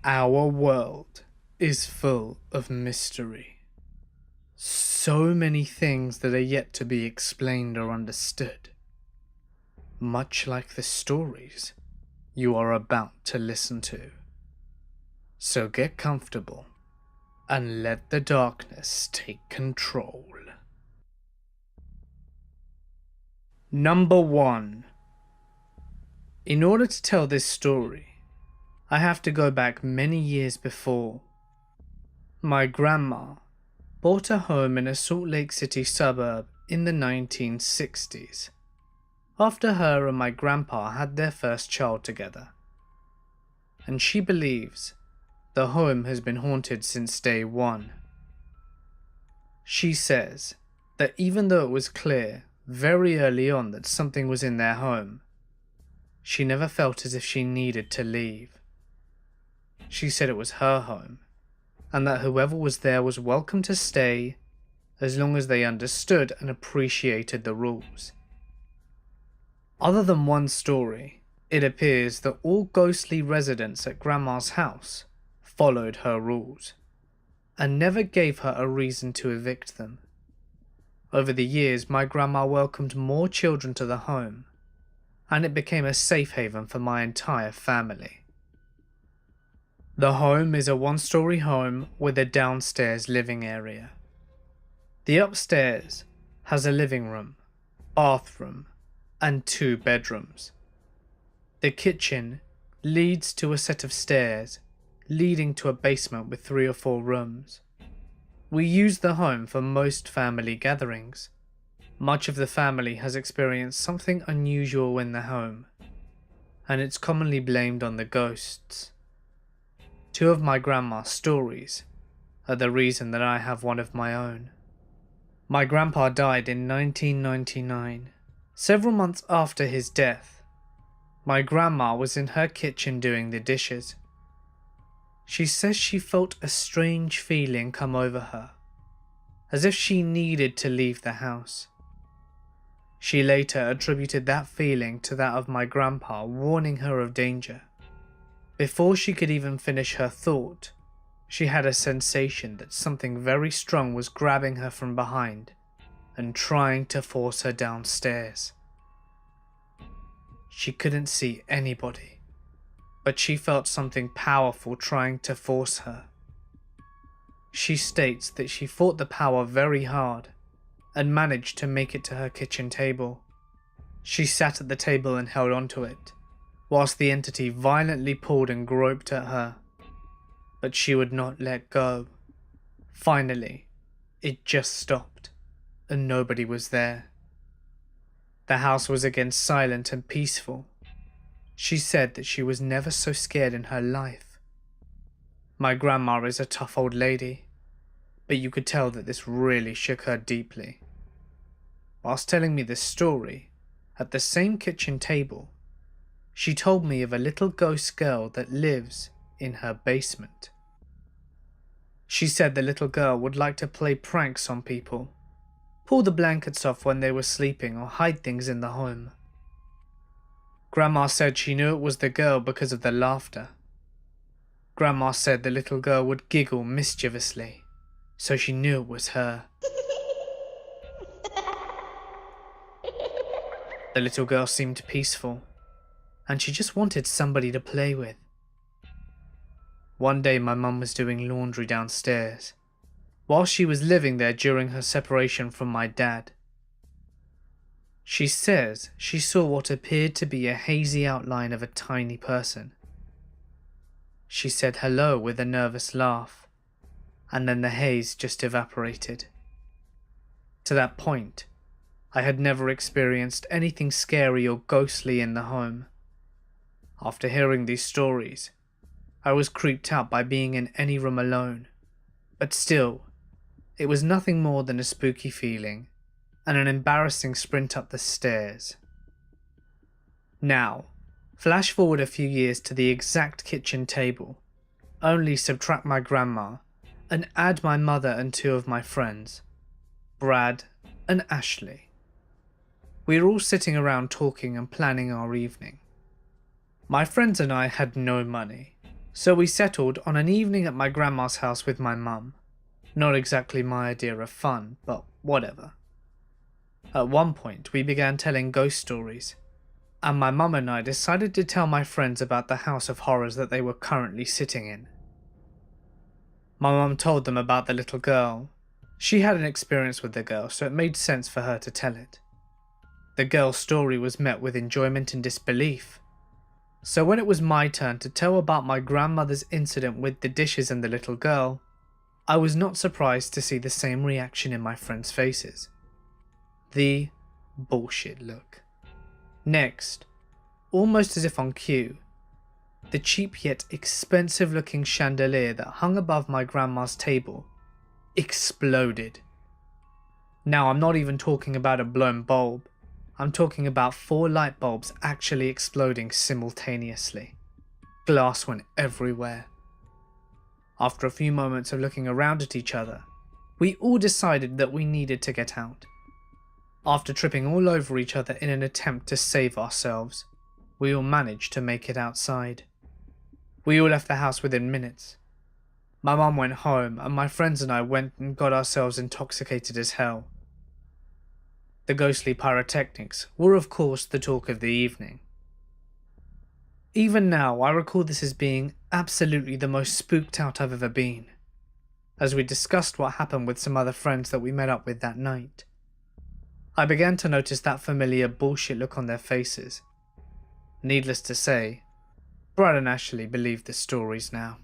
Our world is full of mystery. So many things that are yet to be explained or understood. Much like the stories you are about to listen to. So get comfortable and let the darkness take control. Number 1. In order to tell this story, I have to go back many years before. My grandma bought a home in a Salt Lake City suburb in the 1960s, after her and my grandpa had their first child together. And she believes the home has been haunted since day one. She says that even though it was clear very early on that something was in their home, she never felt as if she needed to leave. She said it was her home, and that whoever was there was welcome to stay as long as they understood and appreciated the rules. Other than one story, it appears that all ghostly residents at Grandma's house followed her rules, and never gave her a reason to evict them. Over the years, my grandma welcomed more children to the home, and it became a safe haven for my entire family. The home is a one-story home with a downstairs living area. The upstairs has a living room, bathroom, and 2 bedrooms. The kitchen leads to a set of stairs leading to a basement with 3 or 4 rooms. We use the home for most family gatherings. Much of the family has experienced something unusual in the home, and it's commonly blamed on the ghosts. 2 of my grandma's stories are the reason that I have one of my own. My grandpa died in 1999. Several months after his death, my grandma was in her kitchen doing the dishes. She says she felt a strange feeling come over her, as if she needed to leave the house. She later attributed that feeling to that of my grandpa warning her of danger. Before she could even finish her thought, she had a sensation that something very strong was grabbing her from behind and trying to force her downstairs. She couldn't see anybody, but she felt something powerful trying to force her. She states that she fought the power very hard and managed to make it to her kitchen table. She sat at the table and held onto it, whilst the entity violently pulled and groped at her, but she would not let go. Finally, it just stopped, and nobody was there. The house was again silent and peaceful. She said that she was never so scared in her life. My grandma is a tough old lady, but you could tell that this really shook her deeply. Whilst telling me this story, at the same kitchen table, she told me of a little ghost girl that lives in her basement. She said the little girl would like to play pranks on people, pull the blankets off when they were sleeping, or hide things in the home. Grandma said she knew it was the girl because of the laughter. Grandma said the little girl would giggle mischievously, so she knew it was her. The little girl seemed peaceful, and she just wanted somebody to play with. One day my mum was doing laundry downstairs, while she was living there during her separation from my dad. She says she saw what appeared to be a hazy outline of a tiny person. She said hello with a nervous laugh, and then the haze just evaporated. To that point, I had never experienced anything scary or ghostly in the home. After hearing these stories, I was creeped out by being in any room alone, but still, it was nothing more than a spooky feeling and an embarrassing sprint up the stairs. Now, flash forward a few years to the exact kitchen table, only subtract my grandma and add my mother and 2 of my friends, Brad and Ashley. We were all sitting around talking and planning our evening. My friends and I had no money, So we settled on an evening at my grandma's house with my mum. Not exactly my idea of fun, but whatever. At one point, we began telling ghost stories, and my mum and I decided to tell my friends about the house of horrors that they were currently sitting in. My mum told them about the little girl. She had an experience with the girl, so it made sense for her to tell it. The girl's story was met with enjoyment and disbelief. So when it was my turn to tell about my grandmother's incident with the dishes and the little girl, I was not surprised to see the same reaction in my friends' faces. The bullshit look. Next, almost as if on cue, the cheap yet expensive looking chandelier that hung above my grandma's table exploded. Now I'm not even talking about a blown bulb, I'm talking about 4 light bulbs actually exploding simultaneously. Glass went everywhere. After a few moments of looking around at each other, we all decided that we needed to get out. After tripping all over each other in an attempt to save ourselves, we all managed to make it outside. We all left the house within minutes. My mum went home and my friends and I went and got ourselves intoxicated as hell. The ghostly pyrotechnics were of course the talk of the evening. Even now I recall this as being absolutely the most spooked out I've ever been, as we discussed what happened with some other friends that we met up with that night. I began to notice that familiar bullshit look on their faces. Needless to say, Brad and Ashley believe the stories now.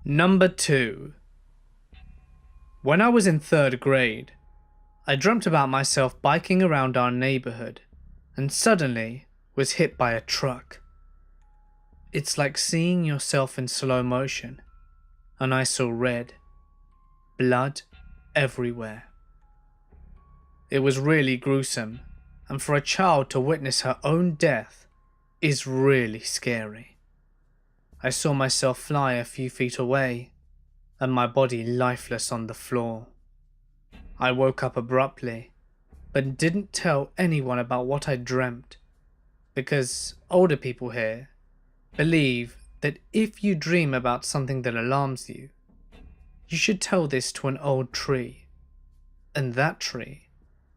Number 2. When I was in 3rd grade, I dreamt about myself biking around our neighborhood and suddenly was hit by a truck. It's like seeing yourself in slow motion, and I saw red, blood everywhere. It was really gruesome, and for a child to witness her own death is really scary. I saw myself fly a few feet away, and my body lifeless on the floor. I woke up abruptly, but didn't tell anyone about what I dreamt, because older people here believe that if you dream about something that alarms you, you should tell this to an old tree, and that tree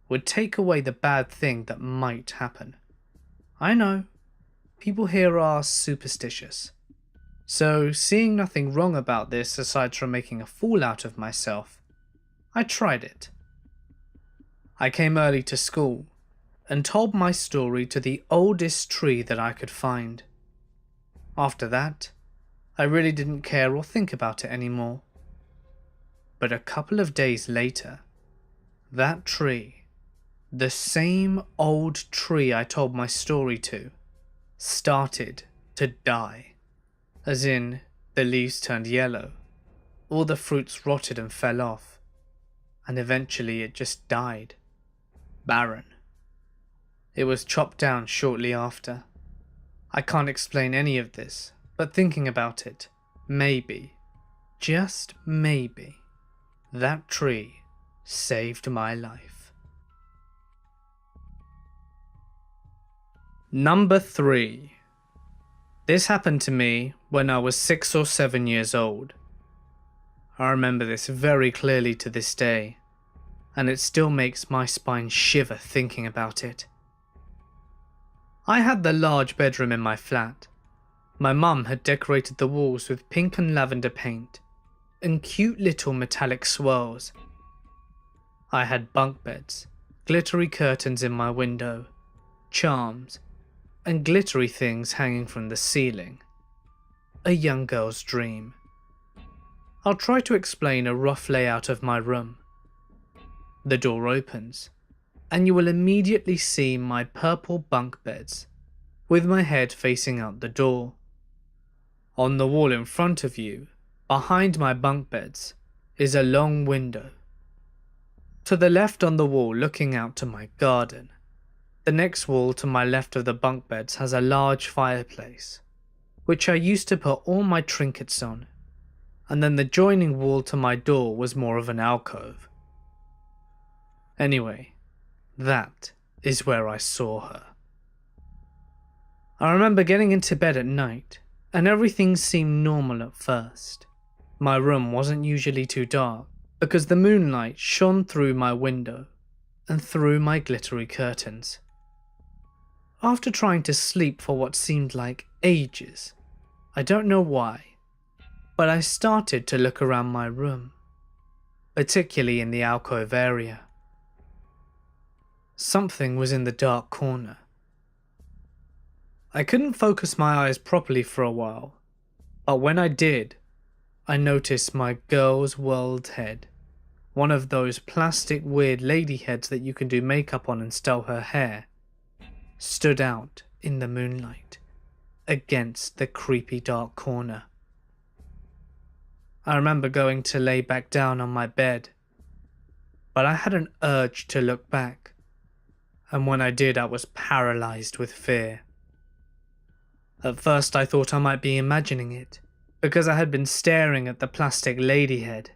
would take away the bad thing that might happen. I know, people here are superstitious. So, seeing nothing wrong about this aside from making a fool out of myself, I tried it. I came early to school and told my story to the oldest tree that I could find. After that, I really didn't care or think about it anymore. But a couple of days later, that tree, the same old tree I told my story to, started to die. As in, the leaves turned yellow, all the fruits rotted and fell off, and eventually it just died. Barren. It was chopped down shortly after. I can't explain any of this, but thinking about it, maybe, just maybe, that tree saved my life. Number 3. This happened to me when I was 6 or 7 years old. I remember this very clearly to this day, and it still makes my spine shiver thinking about it. I had the large bedroom in my flat. My mum had decorated the walls with pink and lavender paint, and cute little metallic swirls. I had bunk beds, glittery curtains in my window, charms, and glittery things hanging from the ceiling. A young girl's dream. I'll try to explain a rough layout of my room. The door opens, and you will immediately see my purple bunk beds, with my head facing out the door. On the wall in front of you, behind my bunk beds, is a long window. To the left on the wall looking out to my garden. The next wall to my left of the bunk beds has a large fireplace, which I used to put all my trinkets on, and then the joining wall to my door was more of an alcove. Anyway, that is where I saw her. I remember getting into bed at night, and everything seemed normal at first. My room wasn't usually too dark, because the moonlight shone through my window and through my glittery curtains. After trying to sleep for what seemed like ages, I don't know why, but I started to look around my room, particularly in the alcove area. Something was in the dark corner. I couldn't focus my eyes properly for a while, but when I did, I noticed my girl's world head, one of those plastic weird lady heads that you can do makeup on and style her hair, stood out in the moonlight against the creepy dark corner. I remember going to lay back down on my bed, but I had an urge to look back, and when I did I was paralyzed with fear. At first I thought I might be imagining it, because I had been staring at the plastic lady head.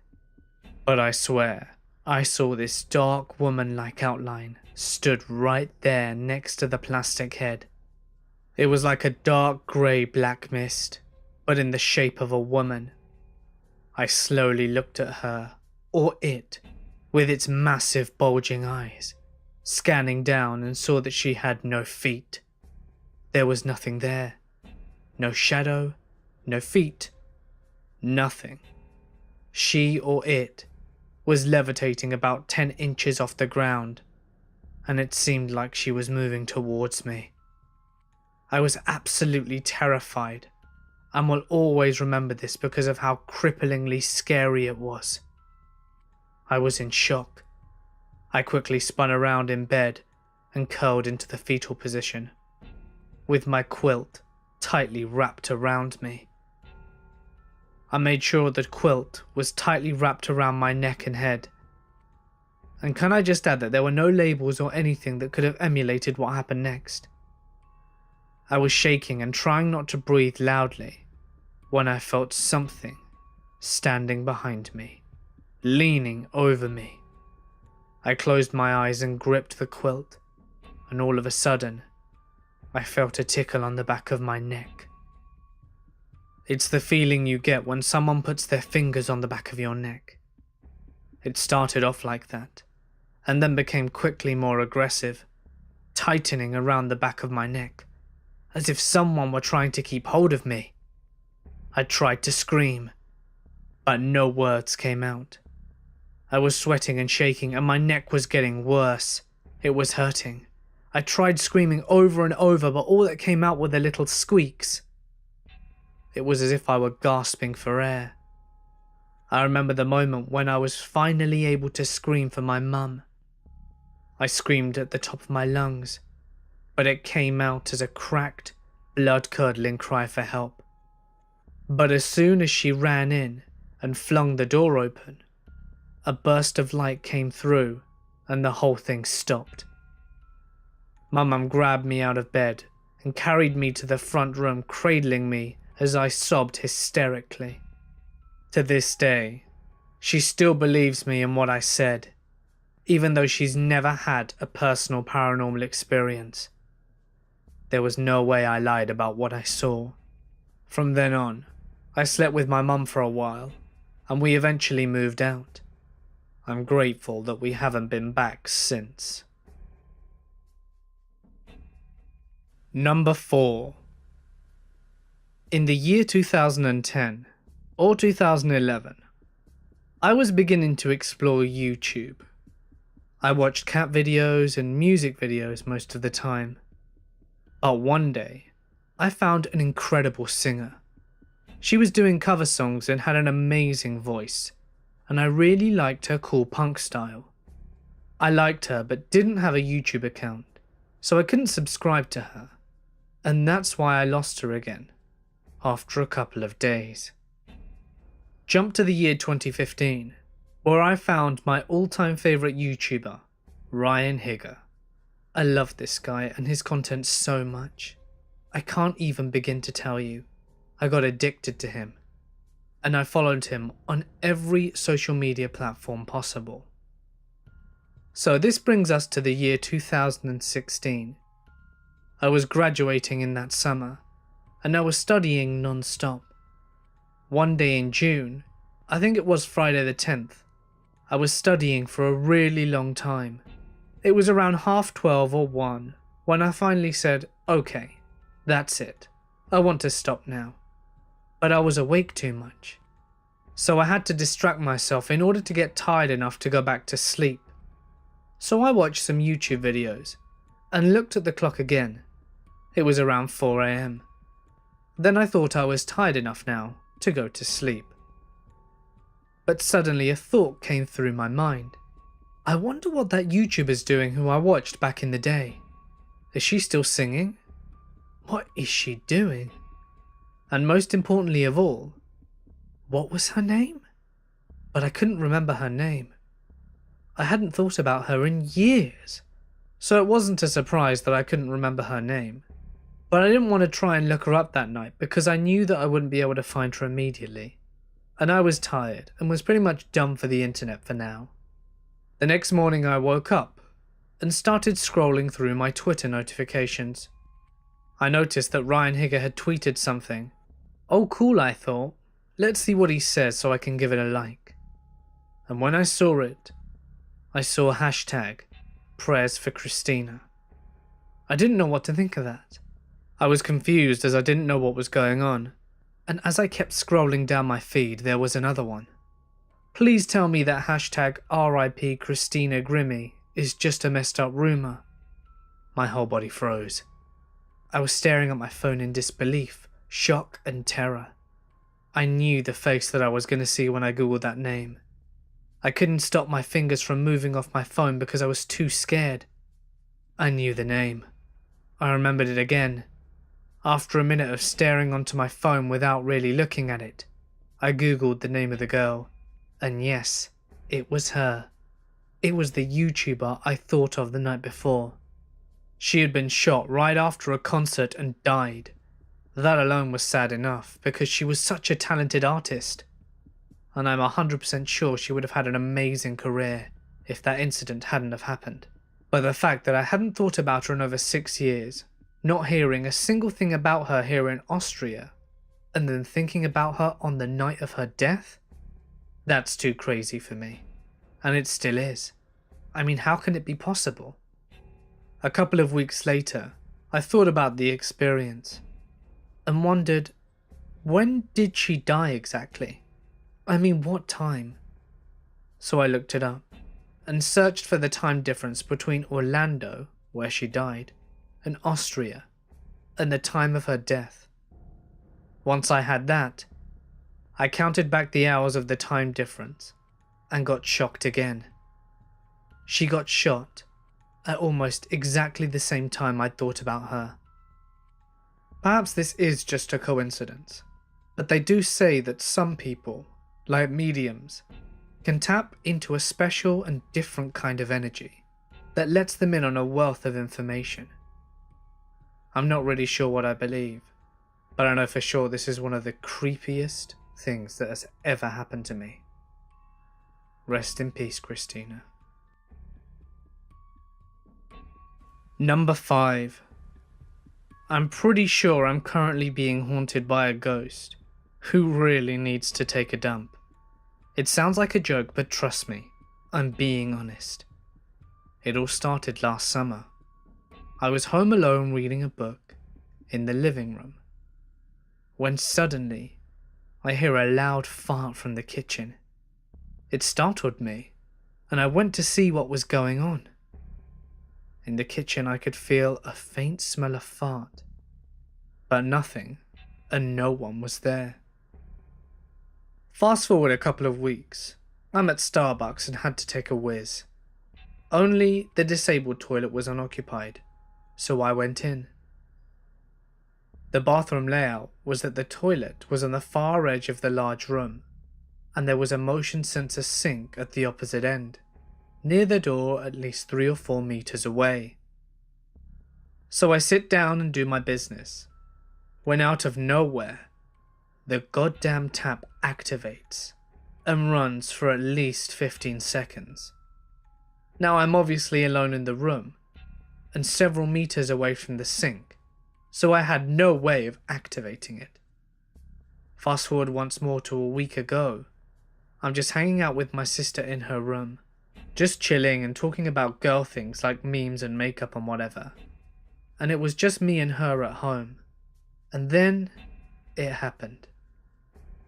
But I swear, I saw this dark woman-like outline stood right there next to the plastic head. It was like a dark grey black mist, but in the shape of a woman. I slowly looked at her, or it, with its massive bulging eyes, scanning down and saw that she had no feet. There was nothing there. No shadow, no feet, nothing. She or it was levitating about 10 inches off the ground, and it seemed like she was moving towards me. I was absolutely terrified, and will always remember this because of how cripplingly scary it was. I was in shock. I quickly spun around in bed and curled into the fetal position, with my quilt tightly wrapped around me. I made sure the quilt was tightly wrapped around my neck and head. And can I just add that there were no labels or anything that could have emulated what happened next. I was shaking and trying not to breathe loudly when I felt something standing behind me, leaning over me. I closed my eyes and gripped the quilt, and all of a sudden, I felt a tickle on the back of my neck. It's the feeling you get when someone puts their fingers on the back of your neck. It started off like that, and then became quickly more aggressive, tightening around the back of my neck, as if someone were trying to keep hold of me. I tried to scream, but no words came out. I was sweating and shaking, and my neck was getting worse. It was hurting. I tried screaming over and over, but all that came out were the little squeaks. It was as if I were gasping for air. I remember the moment when I was finally able to scream for my mum. I screamed at the top of my lungs, but it came out as a cracked, blood-curdling cry for help. But as soon as she ran in and flung the door open, a burst of light came through and the whole thing stopped. My mum grabbed me out of bed and carried me to the front room, cradling me as I sobbed hysterically. To this day, she still believes me in what I said, even though she's never had a personal paranormal experience. There was no way I lied about what I saw. From then on, I slept with my mum for a while, and we eventually moved out. I'm grateful that we haven't been back since. Number 4. In the year 2010, or 2011, I was beginning to explore YouTube. I watched cat videos and music videos most of the time. But one day, I found an incredible singer. She was doing cover songs and had an amazing voice, and I really liked her cool punk style. I liked her but didn't have a YouTube account, so I couldn't subscribe to her, and that's why I lost her again, after a couple of days. Jump to the year 2015, where I found my all-time favourite YouTuber, Ryan Higger. I love this guy and his content so much. I can't even begin to tell you. I got addicted to him, and I followed him on every social media platform possible. So this brings us to the year 2016. I was graduating in that summer, and I was studying non-stop. One day in June, I think it was Friday the 10th, I was studying for a really long time. It was around 12:30 or 1 when I finally said, okay, that's it. I want to stop now. But I was awake too much. So I had to distract myself in order to get tired enough to go back to sleep. So I watched some YouTube videos and looked at the clock again. It was around 4 AM. Then I thought I was tired enough now to go to sleep. But suddenly a thought came through my mind. I wonder what that YouTuber's doing who I watched back in the day. Is she still singing? What is she doing? And most importantly of all, what was her name? But I couldn't remember her name. I hadn't thought about her in years, so it wasn't a surprise that I couldn't remember her name. But I didn't want to try and look her up that night because I knew that I wouldn't be able to find her immediately. And I was tired and was pretty much done for the internet for now. The next morning I woke up and started scrolling through my Twitter notifications. I noticed that Ryan Higger had tweeted something. Oh cool, I thought. Let's see what he says so I can give it a like. And when I saw it, I saw hashtag prayers for Christina. I didn't know what to think of that. I was confused as I didn't know what was going on. And as I kept scrolling down my feed, there was another one. Please tell me that hashtag RIP Christina Grimmie is just a messed up rumour. My whole body froze. I was staring at my phone in disbelief, shock and terror. I knew the face that I was going to see when I googled that name. I couldn't stop my fingers from moving off my phone because I was too scared. I knew the name. I remembered it again. After a minute of staring onto my phone without really looking at it, I googled the name of the girl. And yes, it was her. It was the YouTuber I thought of the night before. She had been shot right after a concert and died. That alone was sad enough because she was such a talented artist. And I'm 100% sure she would have had an amazing career if that incident hadn't have happened. But the fact that I hadn't thought about her in over 6 years, not hearing a single thing about her here in Austria, and then thinking about her on the night of her death? That's too crazy for me. And it still is. I mean, how can it be possible? A couple of weeks later, I thought about the experience and wondered, when did she die exactly? I mean, what time? So I looked it up and searched for the time difference between Orlando, where she died, and Austria, and the time of her death. Once I had that, I counted back the hours of the time difference and got shocked again. She got shot at almost exactly the same time I'd thought about her. Perhaps this is just a coincidence, but they do say that some people, like mediums, can tap into a special and different kind of energy that lets them in on a wealth of information. I'm not really sure what I believe, but I know for sure this is one of the creepiest things that has ever happened to me. Rest in peace, Christina. Number 5. I'm pretty sure I'm currently being haunted by a ghost who really needs to take a dump. It sounds like a joke, but trust me, I'm being honest. It all started last summer. I was home alone reading a book in the living room when suddenly I hear a loud fart from the kitchen. It startled me and I went to see what was going on. In the kitchen I could feel a faint smell of fart, but nothing and no one was there. Fast forward a couple of weeks, I'm at Starbucks and had to take a whiz. Only the disabled toilet was unoccupied, so I went in. The bathroom layout was that the toilet was on the far edge of the large room, and there was a motion sensor sink at the opposite end, near the door at least 3 or 4 meters away. So I sit down and do my business, when out of nowhere, the goddamn tap activates and runs for at least 15 seconds. Now I'm obviously alone in the room, and several meters away from the sink, so I had no way of activating it. Fast forward once more to a week ago. I'm just hanging out with my sister in her room, just chilling and talking about girl things like memes and makeup and whatever. And it was just me and her at home. And then it happened.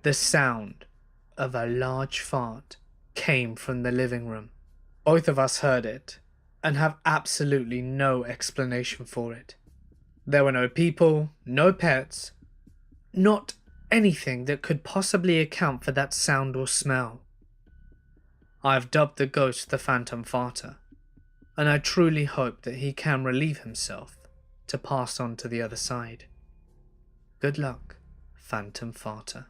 The sound of a large fart came from the living room. Both of us heard it and have absolutely no explanation for it. There were no people, no pets, not anything that could possibly account for that sound or smell. I've dubbed the ghost the Phantom Farter, and I truly hope that he can relieve himself to pass on to the other side. Good luck, Phantom Farter.